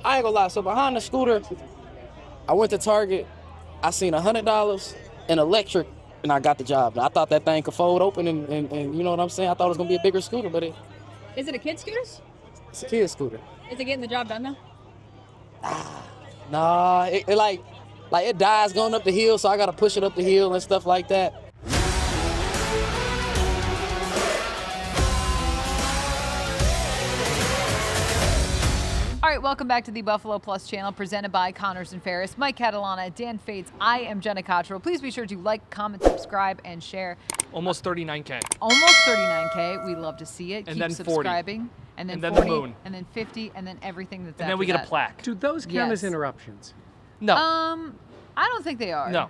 I ain't gonna lie. So behind the scooter, I went to Target. I seen $100 in electric, and I got the job. I thought that thing could fold open, and you know what I'm saying? I thought it was gonna be a bigger scooter, but Is it a kid scooter? it's a kid scooter. Is it getting the job done though? Nah, it like it dies going up the hill, so I gotta push it up the hill and stuff like that. All right, welcome back to the Buffalo Plus channel, presented by Connors and Ferris. Mike Catalana, Dan Fates, I am Jenna Cottrell. Please be sure to like, comment, subscribe, and share. Almost 39K. Almost 39K. We love to see it. And Keep then 40. subscribing. And then 40, the moon. and then 50, and then everything that's And after then we get that. a plaque. Do those count as Yes. interruptions? No. I don't think they are. No.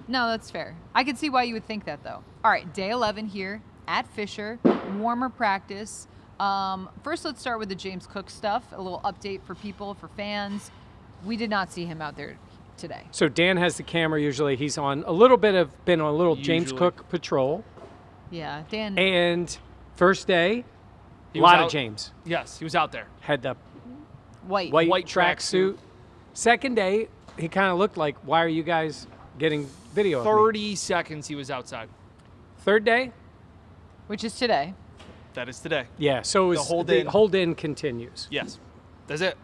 No, that's fair. I can see why you would think that, though. All right, day 11 here at Fisher. Warmer practice. First, let's start with the James Cook stuff. A little update for people, for fans. We did not see him out there today. So Dan has the camera usually. He's on a little bit of, been on a little James Usually. Cook patrol. Yeah, Dan. And first day, He a was lot out- of James. Yes, he was out there. Had the White. white tracksuit. tracksuit. Second day, he kind of looked like, why are you guys getting video of me? 30 seconds he was outside. Third day? Which is today. That is today. Yeah, so it was, hold-in. the hold-in continues. Yes. That's it.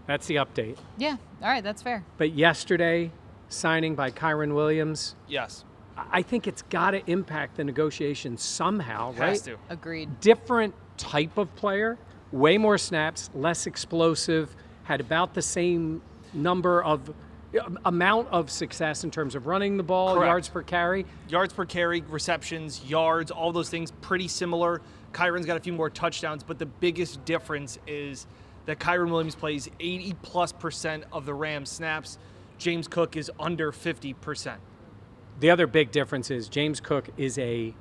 That's the update. Yeah, all right, that's fair. But yesterday, signing by Kyron Williams, Yes. I think it's got to impact the negotiations somehow, right? Has to. Agreed. Different type of player, way more snaps, less explosive, had about the same number of amount of success in terms of running the ball, Correct. yards per carry. Yards per carry, receptions, yards, all those things pretty similar. Kyron's got a few more touchdowns, but the biggest difference is that Kyron Williams plays 80+% of the Rams snaps. James Cook is under 50%. The other big difference is James Cook is a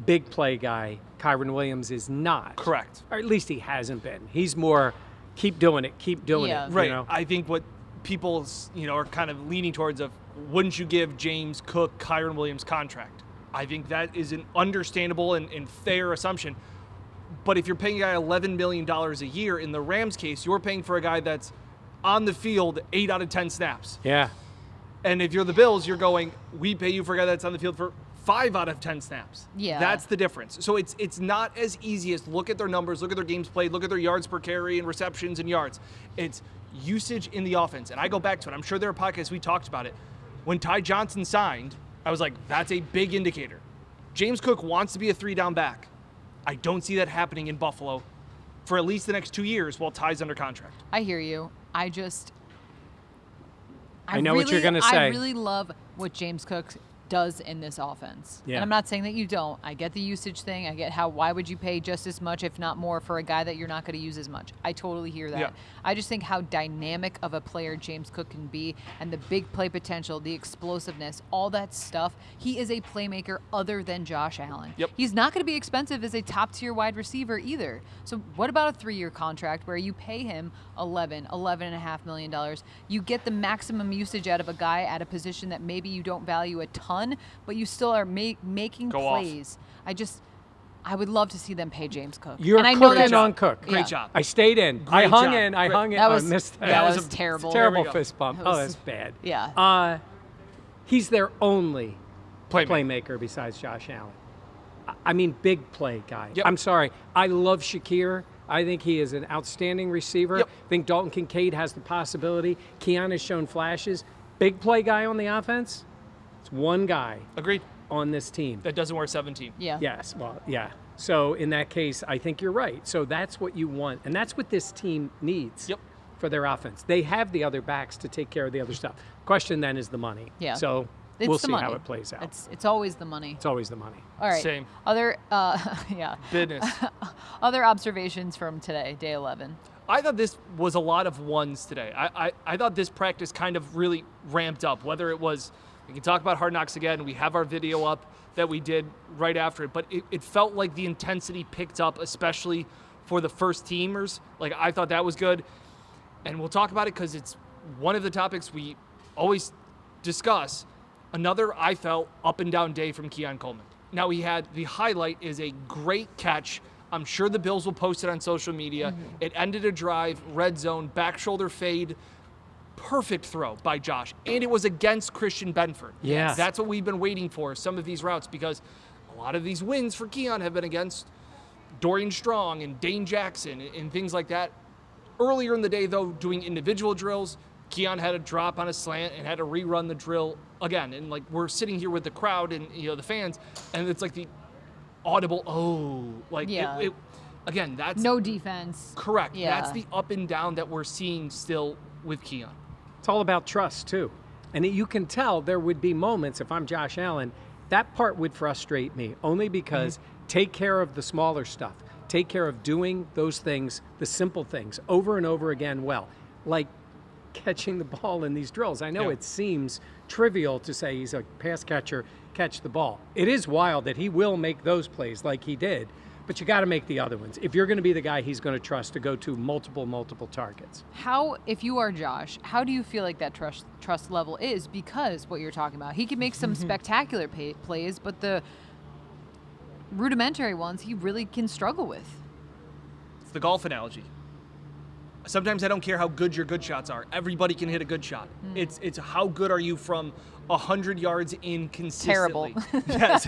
big play guy. Kyron Williams is not. Correct. Or at least he hasn't been. He's more keep doing it, keep doing Yeah. it. Right. You know? I think what people, are kind of leaning towards of, wouldn't you give James Cook Kyron Williams contract? I think that is an understandable and fair assumption. But if you're paying a guy $11 million a year, in the Rams case, you're paying for a guy that's on the field 8 out of 10 snaps. Yeah. And if you're the Bills, you're going, we pay you for a guy that's on the field for 5 out of 10 snaps. Yeah. That's the difference. So it's not as easy as look at their numbers, look at their games played, look at their yards per carry and receptions and yards. It's usage in the offense. And I go back to it. I'm sure there are podcasts we talked about it. When Ty Johnson signed, I was like, that's a big indicator. James Cook wants to be a 3-down back. I don't see that happening in Buffalo for at least the next 2 years while Ty's under contract. I hear you. I know what you're gonna say. I really love what James Cook does in this offense. Yeah. And I'm not saying that you don't. I get the usage thing. I get why would you pay just as much, if not more, for a guy that you're not going to use as much. I totally hear that. Yeah. I just think how dynamic of a player James Cook can be, and the big play potential, the explosiveness, all that stuff. He is a playmaker other than Josh Allen. Yep. He's not going to be expensive as a top-tier wide receiver either. So what about a 3-year contract where you pay him $11.5 million? You get the maximum usage out of a guy at a position that maybe you don't value a ton, but you still are making Go off. plays. I would love to see them pay James Cook. You're and I know cooking that's, on Cook. Yeah. Great job. I stayed in. Great I hung job. in. I Great. hung in. That was, I missed that. that was was a terrible. Terrible go. fist bump. That Oh, was- that's bad. Yeah. He's their only Playmaker. playmaker besides Josh Allen. I mean, big play guy. Yep. I'm sorry. I love Shakir. I think he is an outstanding receiver. Yep. I think Dalton Kincaid has the possibility. Keon has shown flashes. Big play guy on the offense. It's one guy Agreed. on this team. That doesn't wear 17. Yeah. Yes, well, yeah. So in that case, I think you're right. So that's what you want, and that's what this team needs Yep. for their offense. They have the other backs to take care of the other stuff. Question then is the money. Yeah. So It's we'll the see money. how it plays out. It's always the money. It's always the money. All right. Same. Other yeah. Business. Other observations from today, day 11. I thought this was a lot of ones today. I thought this practice kind of really ramped up, whether it was, we can talk about Hard Knocks again, we have our video up that we did right after it, but it felt like the intensity picked up, especially for the first teamers. Like, I thought that was good. And we'll talk about it because it's one of the topics we always discuss. Another, I felt, up and down day from Keon Coleman. Now, he had the highlight is a great catch I'm sure the Bills will post it on social media. It ended a drive, red zone, back shoulder fade. Perfect throw by Josh. And it was against Christian Benford. Yes. That's what we've been waiting for, some of these routes, because a lot of these wins for Keon have been against Dorian Strong and Dane Jackson and things like that. Earlier in the day, though, doing individual drills, Keon had a drop on a slant and had to rerun the drill again. And like, we're sitting here with the crowd and the fans, and it's like the audible again, that's No defense. correct. Yeah. That's the up and down that we're seeing still with Keon. It's all about trust, too. And you can tell there would be moments, if I'm Josh Allen, that part would frustrate me, only because take care of the smaller stuff. Take care of doing those things, the simple things, over and over again well. Like catching the ball in these drills. I know it seems trivial to say he's a pass catcher, catch the ball. It is wild that he will make those plays like he did, but you got to make the other ones. If you're going to be the guy he's going to trust to go to multiple targets. How, if you are Josh, how do you feel like that trust level is? Because what you're talking about, he can make some spectacular plays, but the rudimentary ones he really can struggle with. It's the golf analogy. Sometimes I don't care how good your good shots are. Everybody can hit a good shot. It's how good are you from 100 yards in consistently. Terrible. Yes,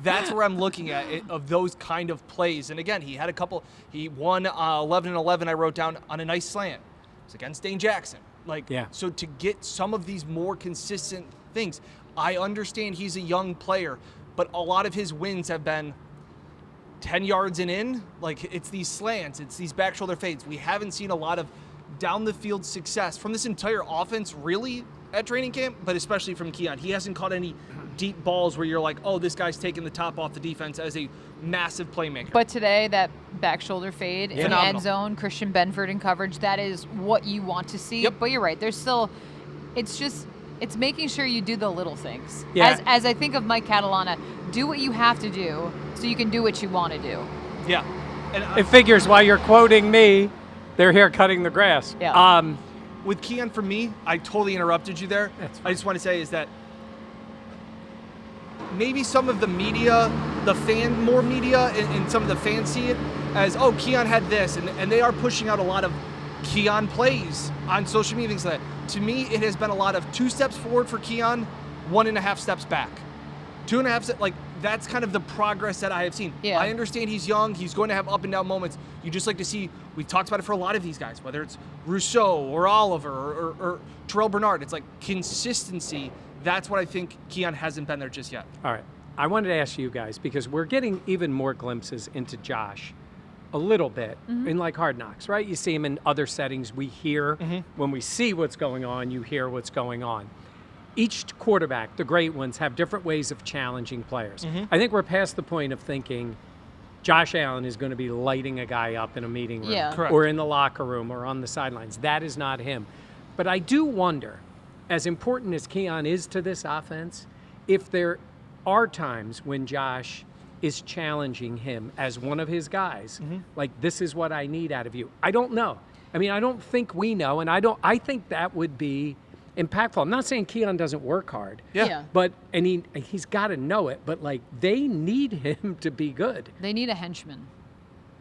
that's where I'm looking at it, of those kind of plays. And again, he had a couple. He won 11-11. I wrote down on a nice slant. It was against Dane Jackson. So to get some of these more consistent things, I understand he's a young player, but a lot of his wins have been 10 yards and in. Like, it's these slants, it's these back shoulder fades. We haven't seen a lot of down the field success from this entire offense really at training camp, but especially from Keon. He hasn't caught any deep balls where you're like, oh, this guy's taking the top off the defense as a massive playmaker. But today, that back shoulder fade in the Phenomenal. end zone, Christian Benford in coverage, that is what you want to see. Yep. But you're right. There's still, it's making sure you do the little things. Yeah. As I think of Mike Catalana, do what you have to do so you can do what you want to do. Yeah. And It figures while you're quoting me, they're here cutting the grass. Yeah. with Keon, for me, I totally interrupted you there. That's fine. I just want to say is that maybe some of the media, more media, and some of the fans see it as, oh, Keon had this, and they are pushing out a lot of Keon plays on social media, things like that. To me, it has been a lot of 2 steps forward for Keon, 1.5 steps back. 2.5 steps, like, that's kind of the progress that I have seen. Yeah. I understand he's young. He's going to have up and down moments. You just like to see, we've talked about it for a lot of these guys, whether it's Rousseau or Oliver or Terrell Bernard. It's like consistency. That's what I think Keon hasn't been there just yet. All right. I wanted to ask you guys, because we're getting even more glimpses into Josh a little bit in like Hard Knocks, right? You see him in other settings. We hear, when we see what's going on, you hear what's going on. Each quarterback, the great ones, have different ways of challenging players. I think we're past the point of thinking Josh Allen is going to be lighting a guy up in a meeting room Yeah. Correct. or in the locker room or on the sidelines. That is not him. But I do wonder, as important as Keon is to this offense, if there are times when Josh is challenging him as one of his guys, like, this is what I need out of you. I don't know. I mean, I don't think we know, and I think that would be impactful. I'm not saying Keon doesn't work hard. Yeah. But, and he's got to know it, but, like, they need him to be good. They need a henchman.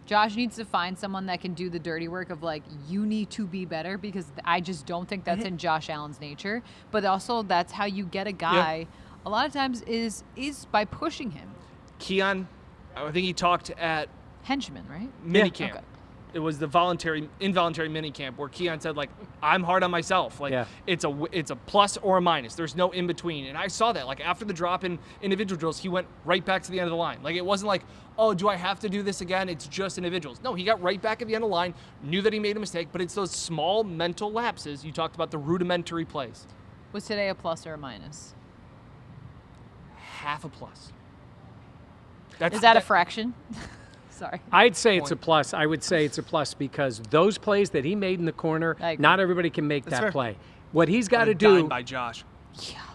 Josh needs to find someone that can do the dirty work of, like, you need to be better, because I just don't think that's in Josh Allen's nature. But also, that's how you get a guy, a lot of times, is by pushing him. Keon, I think he talked at Henchman, right? minicamp. Okay. It was the involuntary minicamp where Keon said, like, I'm hard on myself. Like, it's a plus or a minus. There's no in between. And I saw that. Like, after the drop in individual drills, he went right back to the end of the line. Like, it wasn't like, oh, do I have to do this again? It's just individuals. No, he got right back at the end of the line, knew that he made a mistake, but it's those small mental lapses. You talked about the rudimentary plays. Was today a plus or a minus? Half a plus. Is that a fraction? Sorry. I'd say it's a plus. I would say it's a plus because those plays that he made in the corner, I agree. not everybody can make that fair. play. What he's got to A dime do, by Josh.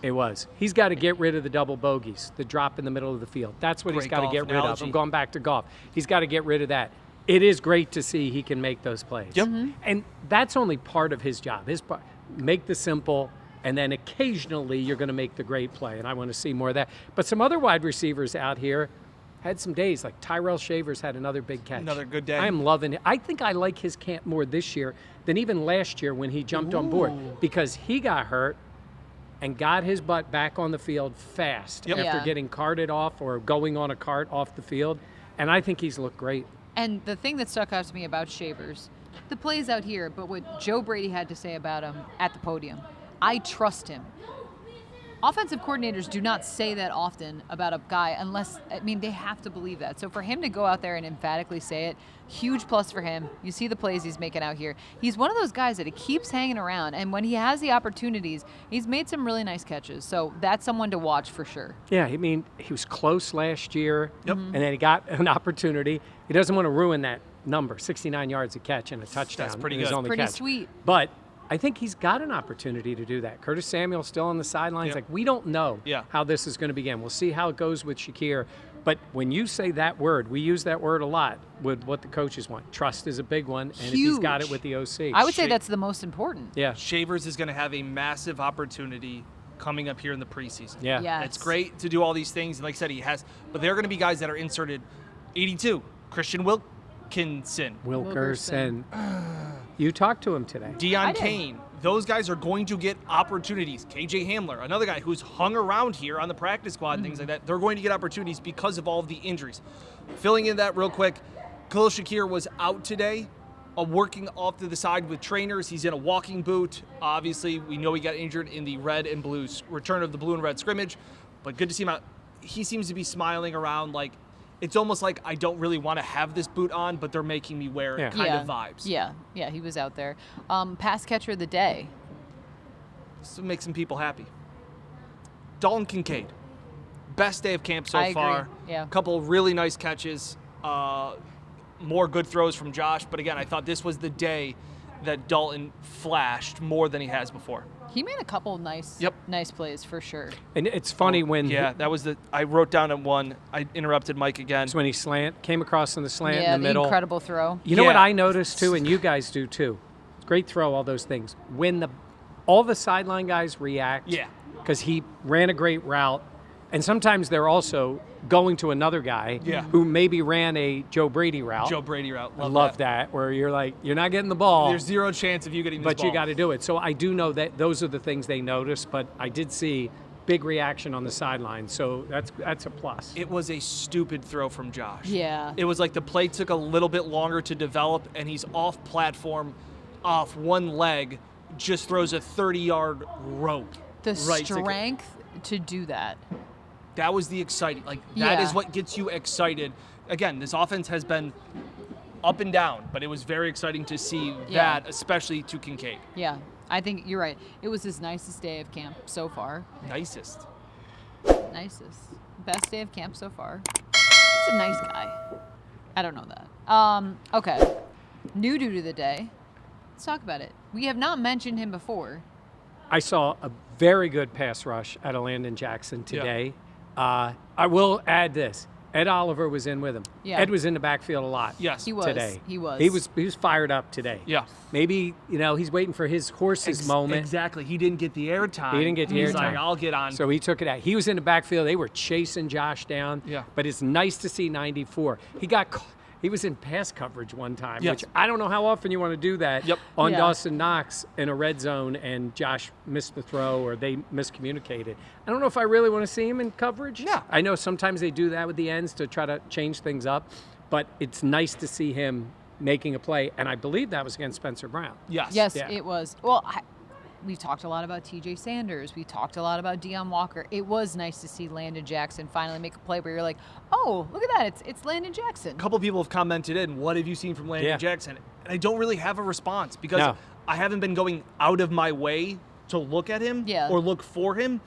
it was, he's got to get rid of the double bogeys, the drop in the middle of the field. That's what he's Great got to golf get rid of. analogy. I'm going back to golf. He's got to get rid of that. It is great to see he can make those plays. Yep. And that's only part of his job. His part, make the simple, and then occasionally you're going to make the great play, and I want to see more of that. But some other wide receivers out here had some days. Like Tyrell Shavers had another big catch. Another good day. I am loving it. I think I like his camp more this year than even last year when he jumped on board because he got hurt and got his butt back on the field fast after Yeah. getting carted off or going on a cart off the field. And I think he's looked great. And the thing that stuck out to me about Shavers, the plays out here, but what Joe Brady had to say about him at the podium, I trust him. Offensive coordinators do not say that often about a guy unless, I mean, they have to believe that. So for him to go out there and emphatically say it, huge plus for him. You see the plays he's making out here. He's one of those guys that he keeps hanging around, and when he has the opportunities, he's made some really nice catches. So that's someone to watch for sure. Yeah, I mean, he was close last year, and then he got an opportunity. He doesn't want to ruin that number, 69 yards a catch and a touchdown. That's pretty in his good. only Pretty catch. sweet. But I think he's got an opportunity to do that. Curtis Samuel's still on the sidelines. Yep. Like, we don't know Yeah. how this is going to begin. We'll see how it goes with Shakir. But when you say that word, we use that word a lot with what the coaches want. Trust is a big one, and if he's got it Huge. with the OC. I would say that's the most important. Yeah, Shavers is going to have a massive opportunity coming up here in the preseason. yeah. Yes. It's great to do all these things, and like I said, he has. But there are going to be guys that are inserted. 82, Christian Wilkinson, Wilkerson. You talked to him today. I Deion did. Kane. Those guys are going to get opportunities. KJ Hamler, another guy who's hung around here on the practice squad and things like that. They're going to get opportunities because of all of the injuries. Filling in that real quick, Khalil Shakir was out today, working off to the side with trainers. He's in a walking boot. Obviously, we know he got injured in the red and blues return of the blue and red scrimmage, but good to see him out. He seems to be smiling around like it's almost like I don't really want to have this boot on, but they're making me wear it Yeah. kind of vibes. Yeah, he was out there. Pass catcher of the day. So make some people happy. Dalton Kincaid. Best day of camp so I agree. far. Yeah. Couple really nice catches. More good throws from Josh. But again, I thought this was the day that Dalton flashed more than he has before. He made a couple nice plays for sure. And it's funny when Yeah, that was I wrote down at one. I interrupted Mike again. it's when he came across in the slant Yeah, in the middle. incredible throw. You know what Yeah. I noticed too, and you guys do too. Great throw, all those things. When all the sideline guys react, Yeah. because he ran a great route, and sometimes they're also going to another guy Yeah. who maybe ran a Joe Brady route. Joe Brady route. I love that, where you're like, you're not getting the ball, There's zero chance of you getting this but you ball. got to do it. So I do know that those are the things they notice, but I did see big reaction on the sideline, so that's a plus. It was a stupid throw from Josh. Yeah. It was like the play took a little bit longer to develop, and he's off platform, off one leg, just throws a 30-yard rope. The right to- strength to do that. That was the exciting. Like, that Yeah. is what gets you excited. Again, this offense has been up and down, but it was very exciting to see Yeah. that, especially to Kincaid. Yeah, I think you're right. It was his nicest day of camp so far. Nicest. Nicest. Best day of camp so far. He's a nice guy. I don't know that. Okay. New dude of the day. Let's talk about it. We have not mentioned him before. I saw a very good pass rush out of Landon Jackson today. I will add this. Ed Oliver was in with him. Yeah. Ed was in the backfield a lot. Yes. He was. Today. He was. He was fired up today. Yeah. Maybe, he's waiting for his horse's moment. Exactly. He didn't get the airtime. He didn't get the He's airtime. like, I'll get on. So he took it out. He was in the backfield. They were chasing Josh down. Yeah. But it's nice to see 94. He was in pass coverage one time, Yes. which I don't know how often you want to do that Yep. on Yeah. Dawson Knox in a red zone and Josh missed the throw or they miscommunicated. I don't know if I really want to see him in coverage. Yeah. I know sometimes they do that with the ends to try to change things up, but it's nice to see him making a play, and I believe that was against Spencer Brown. yes. Yes, Yeah. it was. Well, we talked a lot about TJ Sanders. We talked a lot about Deion Walker. It was nice to see Landon Jackson finally make a play where you're like, oh, look at that. It's Landon Jackson. A couple people have commented in, what have you seen from Landon Yeah. Jackson? And I don't really have a response because No. I haven't been going out of my way to look at him Yeah. or look for him.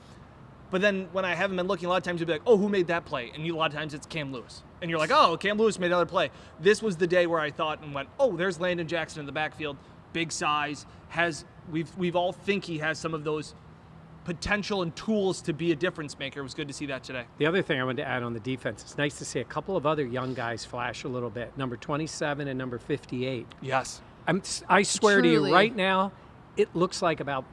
But then when I haven't been looking, a lot of times you'll be like, oh, who made that play? And a lot of times it's Cam Lewis. And you're like, oh, Cam Lewis made another play. This was the day where I thought and went, oh, there's Landon Jackson in the backfield. Big size, we've all think he has some of those potential and tools to be a difference maker. It was good to see that today. The other thing I wanted to add on the defense, it's nice to see a couple of other young guys flash a little bit. Number 27 and number 58. Yes. I swear to Truly. you, right now, it looks like about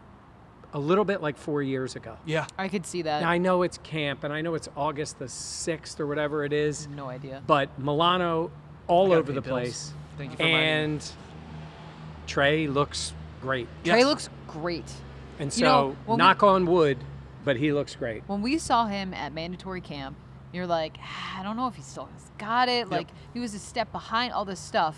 a little bit like 4 years ago. Yeah. I could see that. Now, I know it's camp, and I know it's August the 6th or whatever it is, No idea. but Milano all gotta over pay the bills. place. Thank you for reminding me. And Trey looks great. Trey Yes. looks great. And so, You know, when knock on wood, but he looks great. When we saw him at mandatory camp, you're like, I don't know if he still has got it. Like, he was a step behind all this stuff.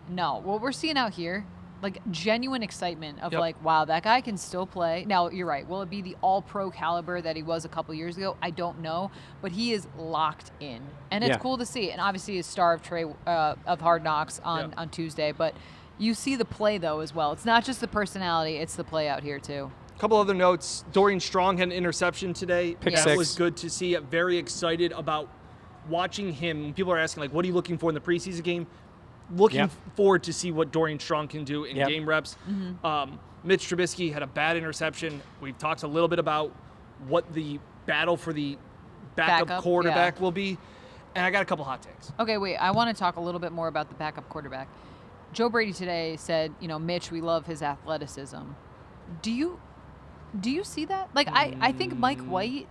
No, what we're seeing out here, like genuine excitement of Yep. like, wow, that guy can still play. Now, you're right. Will it be the all-pro caliber that he was a couple years ago? I don't know, but he is locked in, and it's Yeah. cool to see. And obviously, he's star of Trey of Hard Knocks on Tuesday, but you see the play though as well. It's not just the personality; it's the play out here too. A couple other notes. Dorian Strong had an interception today. Pick that six. was good to see. Very excited about watching him. People are asking, like, what are you looking for in the preseason game? Looking Yep. forward to see what Dorian Strong can do in Yep. game reps. Mitch Trubisky had a bad interception. We've talked a little bit about what the battle for the backup Backup, quarterback will be. And I got a couple hot takes. Okay, wait. I want to talk a little bit more about the backup quarterback. Joe Brady today said, Mitch, we love his athleticism. Do you see that? Like, I think Mike White,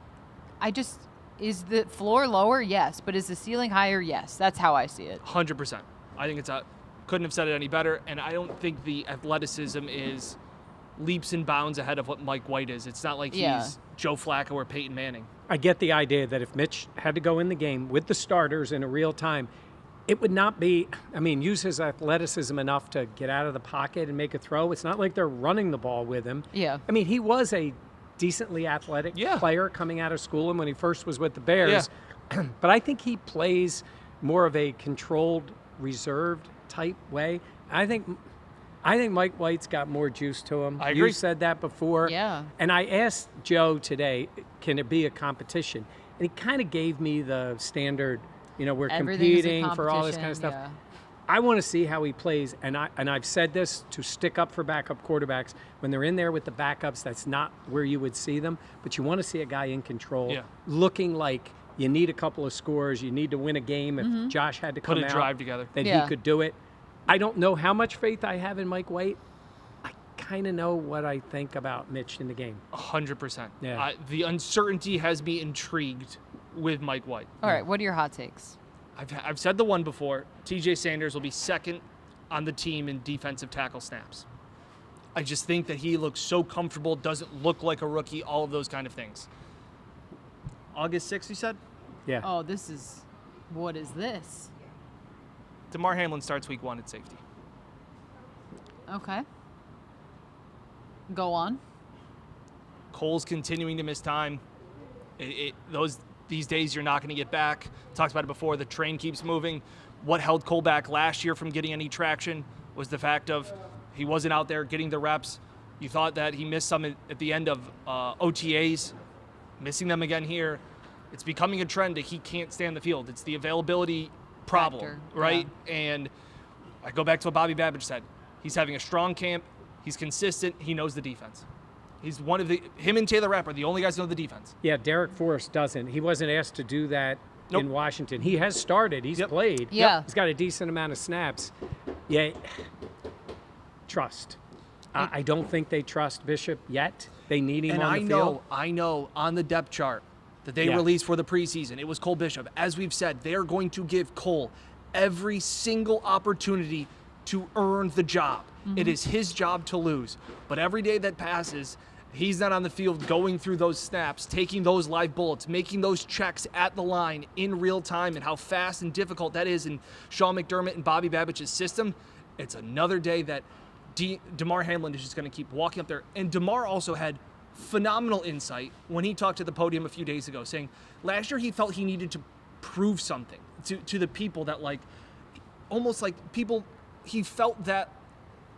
is the floor lower? Yes. But is the ceiling higher? Yes. That's how I see it. 100%. I think couldn't have said it any better. And I don't think the athleticism is leaps and bounds ahead of what Mike White is. It's not like Yeah. he's Joe Flacco or Peyton Manning. I get the idea that if Mitch had to go in the game with the starters in a real time, it would not be, use his athleticism enough to get out of the pocket and make a throw. It's not like they're running the ball with him. Yeah. He was a decently athletic Yeah. player coming out of school and when he first was with the Bears. But I think he plays more of a controlled, reserved type way. I think Mike White's got more juice to him. I agree. You said that before. Yeah. And I asked Joe today, can it be a competition? And he kind of gave me the standard, we're Everything is a competing for all this kind of stuff. competition, I want to see how he plays, and I've said this to stick up for backup quarterbacks. When they're in there with the backups, that's not where you would see them, but you want to see a guy in control, Yeah. looking like you need a couple of scores, you need to win a game. If Josh had to come Put a out, drive together. then Yeah. he could do it. I don't know how much faith I have in Mike White. I kind of know what I think about Mitch in the game. 100%. Yeah. The uncertainty has me intrigued with Mike White. All right, what are your hot takes? I've said the one before. TJ Sanders will be second on the team in defensive tackle snaps. I just think that he looks so comfortable, doesn't look like a rookie, all of those kind of things. August 6th, you said? Yeah. Oh, what is this? DeMar Hamlin starts week 1 at safety. Okay. Go on. Cole's continuing to miss time. These days you're not going to get back. Talked about it before. The train keeps moving. What held Cole back last year from getting any traction was the fact of he wasn't out there getting the reps. You thought that he missed some at the end of OTAs, missing them again here. It's becoming a trend that he can't stay on the field. It's the availability problem, Factor, right? And I go back to what Bobby Babbage said. He's having a strong camp. He's consistent. He knows the defense. He's him and Taylor Rapp are the only guys who know the defense. Yeah, Derek Forrest doesn't. He wasn't asked to do that Nope. in Washington. He has started. He's played. Yeah. He's got a decent amount of snaps. Yeah. Trust. I don't think they trust Bishop yet. They need him And on the field. I know on the depth chart that they Yeah. released for the preseason, it was Cole Bishop. As we've said, they are going to give Cole every single opportunity to earn the job. It is his job to lose. But every day that passes, he's not on the field going through those snaps, taking those live bullets, making those checks at the line in real time, and how fast and difficult that is in Sean McDermott and Bobby Babbich's system. It's another day that DeMar Hamlin is just going to keep walking up there. And DeMar also had phenomenal insight when he talked to the podium a few days ago, saying last year he felt he needed to prove something to the people that, like, almost like he felt that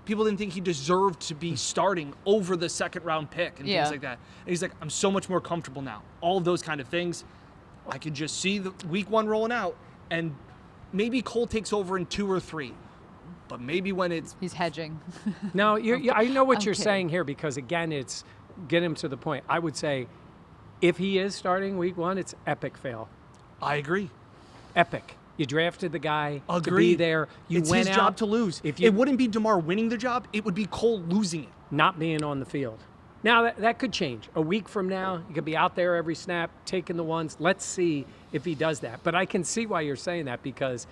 people didn't think he deserved to be starting over the second round pick and Yeah. things like that. And he's like, I'm so much more comfortable now. All of those kind of things. I could just see the week 1 rolling out, and maybe Cole takes over in 2 or 3. But maybe when it's He's hedging. No, I know what I'm you're kidding. saying here because, again, it's get him to the point. I would say if he is starting week 1, it's epic fail. I agree. Epic. You drafted the guy to be Agreed. there. You It's went his out, job to lose. If you It wouldn't be DeMar winning the job. It would be Cole losing it. not being on the field. Now, that could change. A week from now, he could be out there every snap, taking the ones. Let's see if he does that. But I can see why you're saying that, because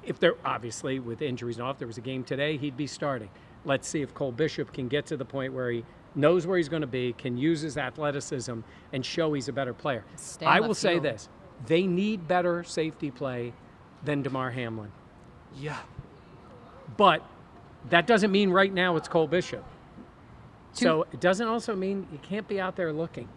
if there, obviously, with injuries and all, if there was a game today, he'd be starting. Let's see if Cole Bishop can get to the point where he knows where he's going to be, can use his athleticism, and show he's a better player. Stay on I the will say field. this. They need better safety play than DeMar Hamlin. Yeah. But that doesn't mean right now it's Cole Bishop. So it doesn't also mean you can't be out there looking.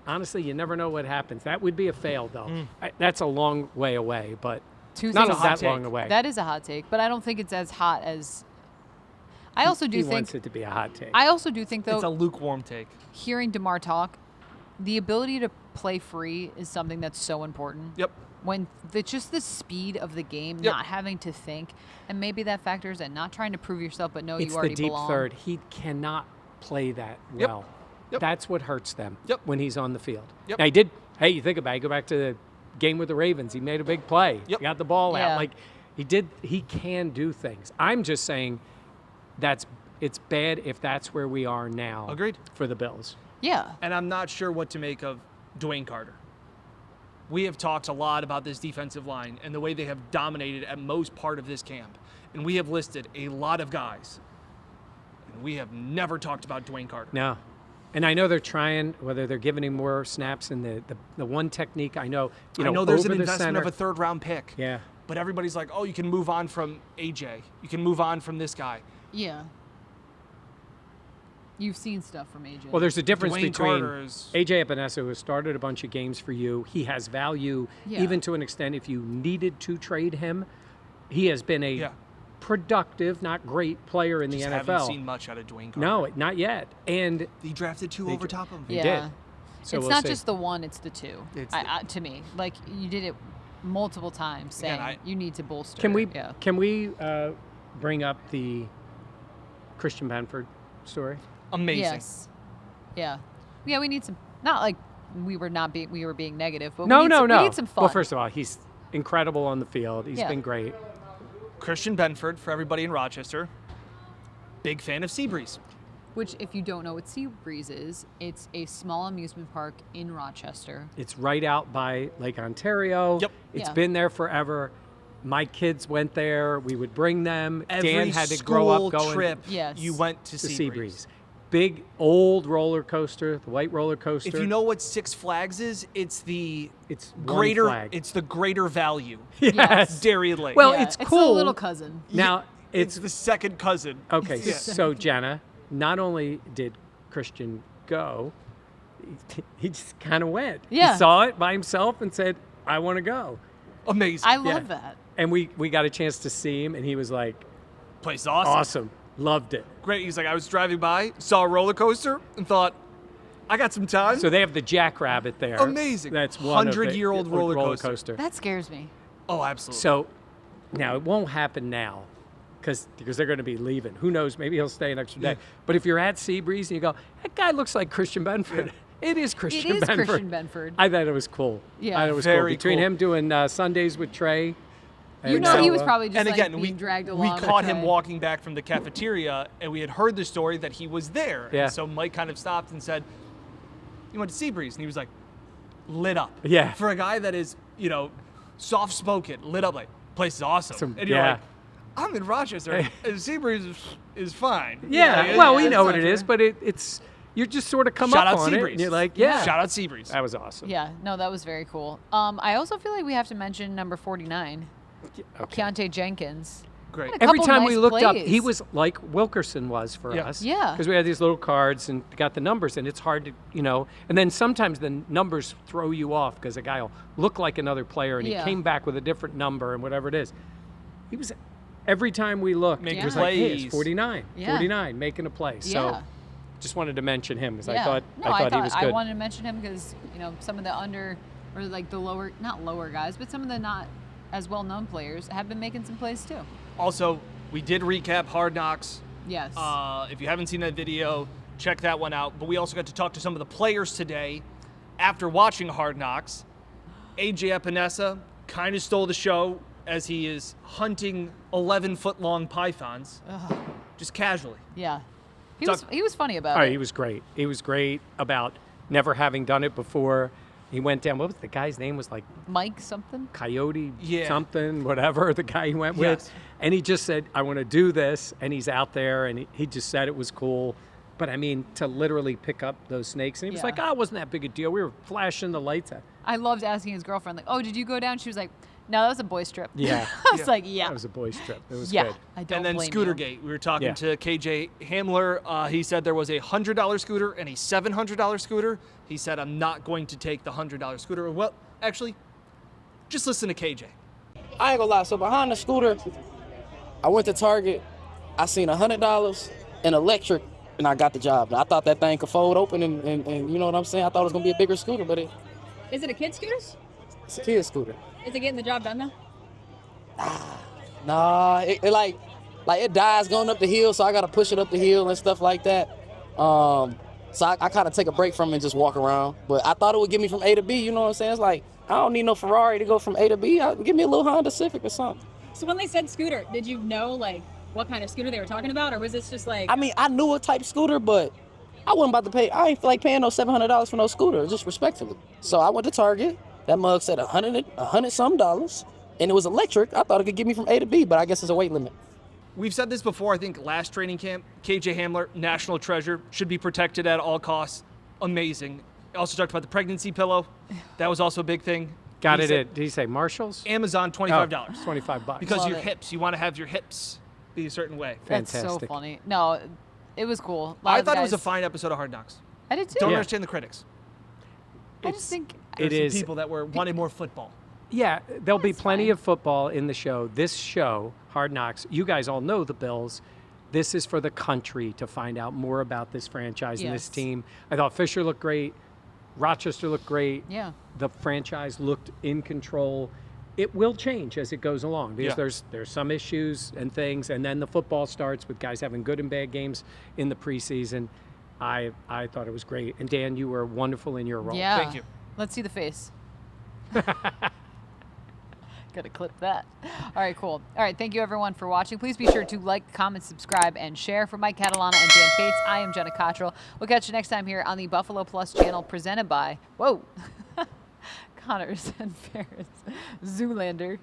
Honestly, you never know what happens. That would be a fail, though. That's a long way away, but Two not things. that long away. That is a hot take, but I don't think it's as hot as. I also do he think. wants it to be a hot take. I also do think, though, It's a lukewarm take. hearing DeMar talk, the ability to play free is something that's so important. Yep. When just the speed of the game, Yep. not having to think, and maybe that factors in not trying to prove yourself, but know It's you already the deep belong. third. He cannot play that Yep. well. Yep. That's what hurts them Yep. when he's on the field. Yep. Now, he did, hey, you think about it, go back to the game with the Ravens. He made a big play. Yep. He got the ball Yeah. out. Like, he can do things. I'm just saying it's bad if that's where we are now. Agreed. For the Bills. Yeah. And I'm not sure what to make of Dwayne Carter. We have talked a lot about this defensive line and the way they have dominated at most part of this camp. And we have listed a lot of guys. And we have never talked about Dwayne Carter. No. And I know they're trying, whether they're giving him more snaps in the one technique. I know, I know there's an over the investment center. of a third-round pick. Yeah. But everybody's like, oh, you can move on from AJ. You can move on from this guy. Yeah. You've seen stuff from AJ. Well, there's a difference Dwayne between Carter is- AJ Epinesa, who has started a bunch of games for you. He has value, Yeah. even to an extent. If you needed to trade him, he has been a Yeah. productive, not great player in Just the haven't NFL. seen much out of Dwayne Carter. No, not yet. And He drafted two They over dr- top of him. they yeah. did. So it's we'll not see. just the one; it's the two. It's to me, like you did it multiple times, saying Again, you need to bolster. Can we Yeah. bring up the Christian Benford story? Amazing. Yes. Yeah. Yeah. We need some. Not like we were being negative, but No, we need no, some, no. We need some fun. Well, first of all, he's incredible on the field. He's Yeah. been great. Christian Benford, for everybody in Rochester, big fan of Seabreeze. Which, if you don't know what Sea Breeze is, it's a small amusement park in Rochester. It's right out by Lake Ontario. Yep. It's Yeah. been there forever. My kids went there. We would bring them. Every Dan had to school grow up going trip, Yes. you went to to Seabreeze. Seabreeze. Big old roller coaster, the white roller coaster. If you know what Six Flags is, it's the it's one greater. flag. It's the greater value. yes. Darien Lake. Well, Yeah, it's It's cool. a little cousin. Now it's the second cousin. okay. Yeah. So Jenna, not only did Christian go, he just kind of went. Yeah. He saw it by himself and said, "I want to go." Amazing. I love that. And we got a chance to see him, and he was like, Place is awesome. "Awesome, loved it." Great. He's like, I was driving by, saw a roller coaster, and thought, I got some time. So they have the Jackrabbit there. Amazing. That's one of the- 100-year-old roller coaster. That scares me. Oh, absolutely. So now it won't happen now because they're going to be leaving. Who knows? Maybe he'll stay an extra day. Yeah. But if you're at Seabreeze and you go, that guy looks like Christian Benford. It is Christian It is Benford. Christian Benford. I thought it was cool. Yeah. I thought it was Very cool. Between cool. him doing Sundays with Trey. You and, know, he was probably just and again, like being dragged we along. caught with him Trey. walking back from the cafeteria, and we had heard the story that he was there. Yeah. And so Mike kind of stopped and said, "You went to Seabreeze," and he was like, lit up. Yeah. For a guy that is, soft-spoken, lit up like, place is awesome. And you're yeah. like, I'm in Rochester, and Seabreeze is fine. Yeah. You know, Well, we it's know what not it is, fair. but it's you just sort of come Shout up out on it, Seabreeze. and you're like, yeah. Shout out Seabreeze. That was awesome. Yeah, no, that was very cool. I also feel like we have to mention number 49, Okay. Keontae Jenkins. Great. Had a Every couple time we nice looked up, plays. he was like Wilkerson was for Yeah. us. Yeah. Because we had these little cards and got the numbers, and it's hard to, and then sometimes the numbers throw you off because a guy will look like another player and Yeah. he came back with a different number and whatever it is. He was, every time we looked, Making he was like, hey, plays. it's 49, Yeah. 49, making a play. So Yeah. just wanted to mention him because Yeah. I thought, no, I thought he was I good. wanted to mention him because some of the under or like the lower, not lower guys, but some of the not as well known players have been making some plays too. Also, we did recap Hard Knocks. Yes. If you haven't seen that video, check that one out. But we also got to talk to some of the players today after watching Hard Knocks. AJ Epinesa kind of stole the show as he is hunting 11-foot-long pythons, just casually. Yeah. He was funny about Oh, it. he was great. He was great about never having done it before. He went down. What was the guy's name? Was like Mike something. Coyote Yeah. something, whatever the guy he went Yes. with. And he just said, I want to do this. And he's out there and he just said it was cool. But I mean, to literally pick up those snakes. And he was Yeah. like, oh, it wasn't that big a deal. We were flashing the lights at. I loved asking his girlfriend, like, "Oh, did you go down?" She was like, "No, that was a boys' trip." Yeah. I was like, "Yeah, That was a boys' trip. It was yeah." good. I don't And then blame you. Scootergate. We were talking Yeah. to KJ Hamler. He said there was a $100 scooter and a $700 scooter. He said, I'm not going to take the $100 scooter. Well, actually, just listen to KJ. I ain't gonna lie. So behind the scooter, I went to Target. I seen $100 in electric, and I got the job. I thought that thing could fold open, and you know what I'm saying. I thought it was gonna be a bigger scooter, but Is it a kid scooter? it's a kid scooter. Is it getting the job done though? Nah, it like it dies going up the hill, so I gotta push it up the hill and stuff like that. So I kind of take a break from it and just walk around. But I thought it would get me from A to B. You know what I'm saying? It's like I don't need no Ferrari to go from A to B. Give me a little Honda Civic or something. So when they said scooter, did you know like what kind of scooter they were talking about, or was this just like? I mean, I knew a type scooter, but I wasn't about to pay. I ain't feel like paying no $700 for no scooter, just respectfully. So I went to Target. That mug said $100 some dollars, and it was electric. I thought it could get me from A to B, but I guess it's a weight limit. We've said this before, I think last training camp, KJ Hamler, national treasure, should be protected at all costs. Amazing. Also talked about the pregnancy pillow. That was also a big thing. Got He it said at, did he say Marshalls? Amazon, Oh, $25. $25. Because Love your it. hips, you want to have your hips be a certain way. That's so Fantastic. funny. No, it was cool. A lot I of the thought it was a guys- fine episode of Hard Knocks. I did too. Don't Yeah. understand the critics. I just think It There's is. some people that wanted more football. Yeah, there'll be That's plenty fine. of football in the show. This show, Hard Knocks, you guys all know the Bills. This is for the country to find out more about this franchise and this Yes. team. I thought Fisher looked great. Rochester looked great. Yeah. The franchise looked in control. It will change as it goes along because Yeah. there's some issues and things, and then the football starts with guys having good and bad games in the preseason. I thought it was great. And Dan, you were wonderful in your role. Yeah. Thank you. Let's see the face. Gotta clip that. All right, cool. All right, thank you everyone for watching. Please be sure to like, comment, subscribe, and share. For Mike Catalana and Dan Bates, I am Jenna Cottrell. We'll catch you next time here on the Buffalo Plus channel presented by, whoa, Connors and Ferris Zoolander.